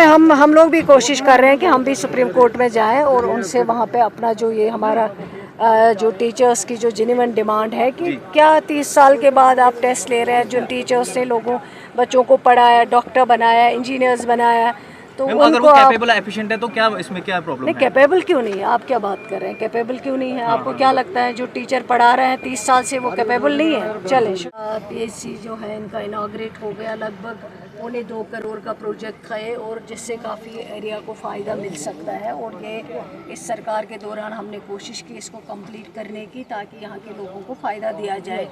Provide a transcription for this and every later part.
में हम लोग भी कोशिश कर रहे हैं कि हम भी सुप्रीम कोर्ट में जाएं और उनसे वहाँ पे अपना जो ये हमारा जो टीचर्स की जो जेन्युइन डिमांड है कि क्या 30 साल के बाद आप टेस्ट ले रहे हैं, जिन टीचर्स ने बच्चों को पढ़ाया, डॉक्टर बनाया, इंजीनियर्स बनाया, तो अगर वो कैपेबल एफिशिएंट है तो क्या इसमें क्या प्रॉब्लम है? नहीं, कैपेबल क्यों नहीं है? आप क्या बात कर रहे हैं? कैपेबल क्यों नहीं है? आपको क्या लगता है जो टीचर पढ़ा रहे हैं 30 साल से वो कैपेबल नहीं है? चले, पीएचसी जो है इनका इनाग्रेट हो गया, लगभग 1.25 करोड़ का प्रोजेक्ट है और जिससे काफ़ी एरिया को फ़ायदा मिल सकता है। और ये इस सरकार के दौरान हमने कोशिश की इसको कंप्लीट करने की, ताकि यहाँ के लोगों को फ़ायदा दिया जाए।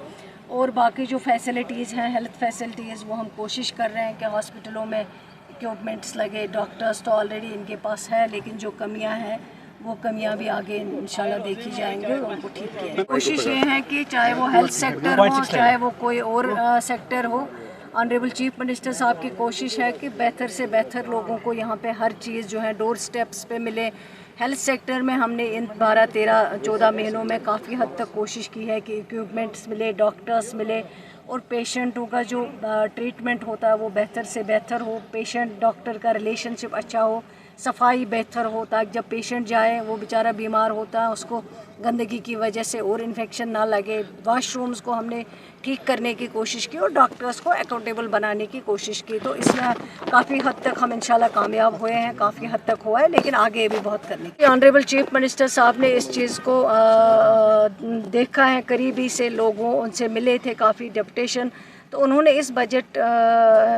और बाकी जो फैसिलिटीज़ हैं, हेल्थ फैसिलिटीज़, वो हम कोशिश कर रहे हैं कि हॉस्पिटलों में इक्विपमेंट्स लगे। डॉक्टर्स तो ऑलरेडी इनके पास है, लेकिन जो कमियां हैं वो कमियां भी आगे इंशाल्लाह देखी जाएंगी और उनको ठीक किया जाएगा। कोशिश ये है कि चाहे वो हेल्थ सेक्टर हो, चाहे वो कोई और सेक्टर हो, ऑनरेबल चीफ मिनिस्टर साहब की कोशिश है कि बेहतर से बेहतर लोगों को यहाँ पे हर चीज़ जो है डोर स्टेप्स पे मिले। हेल्थ सेक्टर में हमने इन 12, 13, 14 महीनों में काफ़ी हद तक कोशिश की है कि इक्विपमेंट्स मिले, डॉक्टर्स मिले और पेशेंटों का जो ट्रीटमेंट होता है वो बेहतर से बेहतर हो, पेशेंट डॉक्टर का रिलेशनशिप अच्छा हो, सफाई बेहतर हो, ताकि जब पेशेंट जाए, वो बेचारा बीमार होता है, उसको गंदगी की वजह से और इन्फेक्शन ना लगे। वाशरूम्स को हमने ठीक करने की कोशिश की और डॉक्टर्स को अकाउंटेबल बनाने की कोशिश की। तो इसमें काफ़ी हद तक हम इंशाल्लाह कामयाब हुए हैं, काफ़ी हद तक हुआ है, लेकिन आगे भी बहुत करने की। ऑनरेबल चीफ मिनिस्टर साहब ने इस चीज़ को देखा है करीबी से, लोगों उनसे मिले थे, काफ़ी डेपुटेशन, तो उन्होंने इस बजट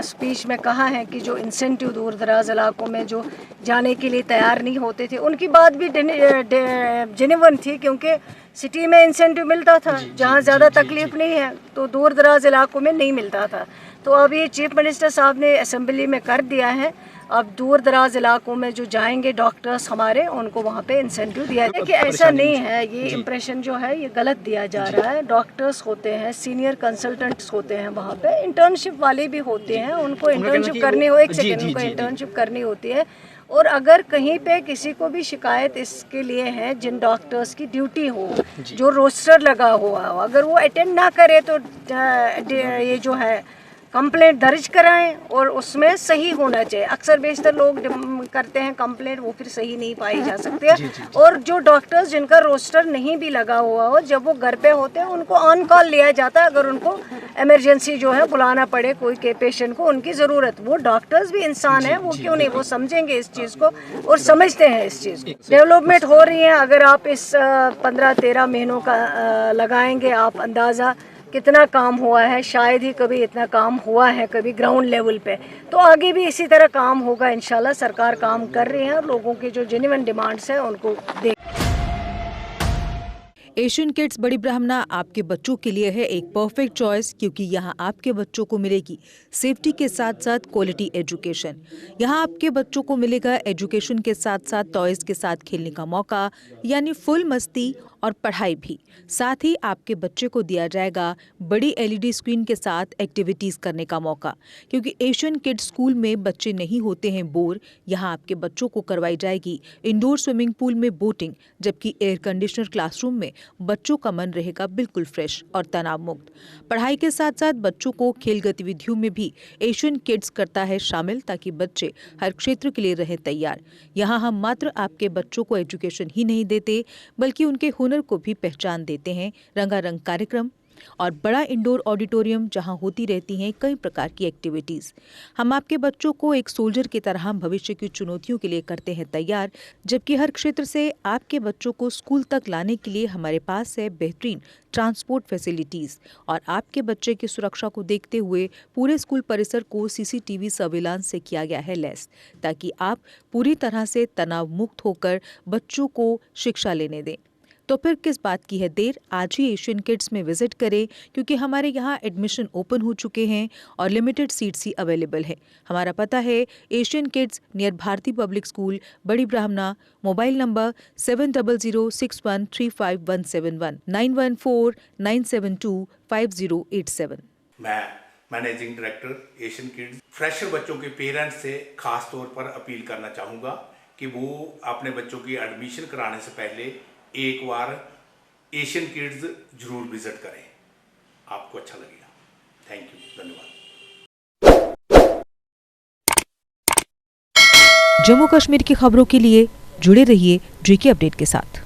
स्पीच में कहा है कि जो इंसेंटिव दूर दराज इलाकों में जो जाने के लिए तैयार नहीं होते थे, उनकी बात भी जेन्युइन थी, क्योंकि सिटी में इंसेंटिव मिलता था जहाँ ज़्यादा तकलीफ नहीं है, तो दूर दराज इलाकों में नहीं मिलता था। तो अब ये चीफ मिनिस्टर साहब ने असेंबली में कर दिया है, अब दूर दराज इलाकों में जो जाएंगे डॉक्टर्स हमारे, उनको वहाँ पे इंसेंटिव दिया जाए। कि ऐसा नहीं है, ये इम्प्रेशन जो है ये गलत दिया जा रहा है। डॉक्टर्स होते हैं, सीनियर कंसल्टेंट्स होते हैं, वहाँ पे इंटर्नशिप वाले भी होते हैं, उनको इंटर्नशिप करनी हो, एक सेकेंड, उनको इंटर्नशिप करनी होती है। और अगर कहीं पे किसी को भी शिकायत इसके लिए है, जिन डॉक्टर्स की ड्यूटी हो, जो रोस्टर लगा हुआ हो, अगर वो अटेंड ना करे तो ये जो है कंप्लेंट दर्ज कराएं और उसमें सही होना चाहिए। अक्सर बेशतर लोग करते हैं कंप्लेंट, वो फिर सही नहीं पाई जा सकती है। और जो डॉक्टर्स जिनका रोस्टर नहीं भी लगा हुआ हो, जब वो घर पे होते हैं उनको ऑन कॉल लिया जाता है, अगर उनको इमरजेंसी जो है बुलाना पड़े कोई के पेशेंट को, उनकी ज़रूरत, वो डॉक्टर्स भी इंसान है, वो क्यों नहीं, वो समझेंगे इस चीज़ को और समझते हैं इस चीज़ को। डेवलपमेंट हो रही है, अगर आप इस 15-13 महीनों का लगाएंगे आप अंदाज़ा कितना काम हुआ है, शायद ही कभी इतना काम हुआ है कभी ग्राउंड लेवल पे। तो आगे भी इसी तरह काम होगा इंशाल्लाह। सरकार काम कर रही है और लोगों की जो जेन्युइन डिमांड्स है उनको देख। एशियन किड्स बड़ी ब्राह्मणा आपके बच्चों के लिए है एक परफेक्ट चॉइस, क्योंकि यहाँ आपके बच्चों को मिलेगी सेफ्टी के साथ साथ क्वालिटी एजुकेशन। यहाँ आपके बच्चों को मिलेगा एजुकेशन के साथ साथ टॉयज के साथ खेलने का मौका, यानी फुल मस्ती और पढ़ाई भी। साथ ही आपके बच्चे को दिया जाएगा बड़ी एलईडी स्क्रीन के साथ एक्टिविटीज करने का मौका, क्योंकि एशियन किड्स स्कूल में बच्चे नहीं होते हैं बोर। यहाँ आपके बच्चों को करवाई जाएगी इंडोर स्विमिंग पूल में बोटिंग, जबकि एयर कंडीशनर क्लासरूम में बच्चों का मन रहेगा बिल्कुल फ्रेश और तनाव मुक्त। पढ़ाई के साथ साथ बच्चों को खेल गतिविधियों में भी एशियन किड्स करता है शामिल, ताकि बच्चे हर क्षेत्र के लिए रहे तैयार। यहाँ हम मात्र आपके बच्चों को एजुकेशन ही नहीं देते, बल्कि उनके हुनर को भी पहचान देते हैं। रंगारंग कार्यक्रम और बड़ा इंडोर ऑडिटोरियम जहां होती रहती हैं कई प्रकार की एक्टिविटीज। हम आपके बच्चों को एक सोल्जर की तरह भविष्य की चुनौतियों के लिए करते हैं तैयार, जबकि हर क्षेत्र से आपके बच्चों को स्कूल तक लाने के लिए हमारे पास है बेहतरीन ट्रांसपोर्ट फैसिलिटीज। और आपके बच्चे की सुरक्षा को देखते हुए पूरे स्कूल परिसर को सीसीटीवी सर्विलांस से किया गया है लैस, ताकि आप पूरी तरह से तनाव मुक्त होकर बच्चों को शिक्षा लेने दें। तो फिर किस बात की है देर, आज ही एशियन किड्स में विजिट करें, क्योंकि हमारे यहाँ एडमिशन ओपन हो चुके हैं और लिमिटेड सीट्स ही अवेलेबल है। हमारा पता है Asian kids near Bharati public school, Bari Brahmana. Mobile number 7006135171 9149725087। मैं managing director Asian kids fresher बच्चों के पेरेंट्स से खास तौर पर अपील करना चाहूँगा कि वो अपने बच्चों की एडमिशन कराने से पहले एक बार एशियन किड्स जरूर विजिट करें, आपको अच्छा लगेगा। थैंक यू, धन्यवाद। जम्मू कश्मीर की खबरों के लिए जुड़े रहिए जीके अपडेट के साथ।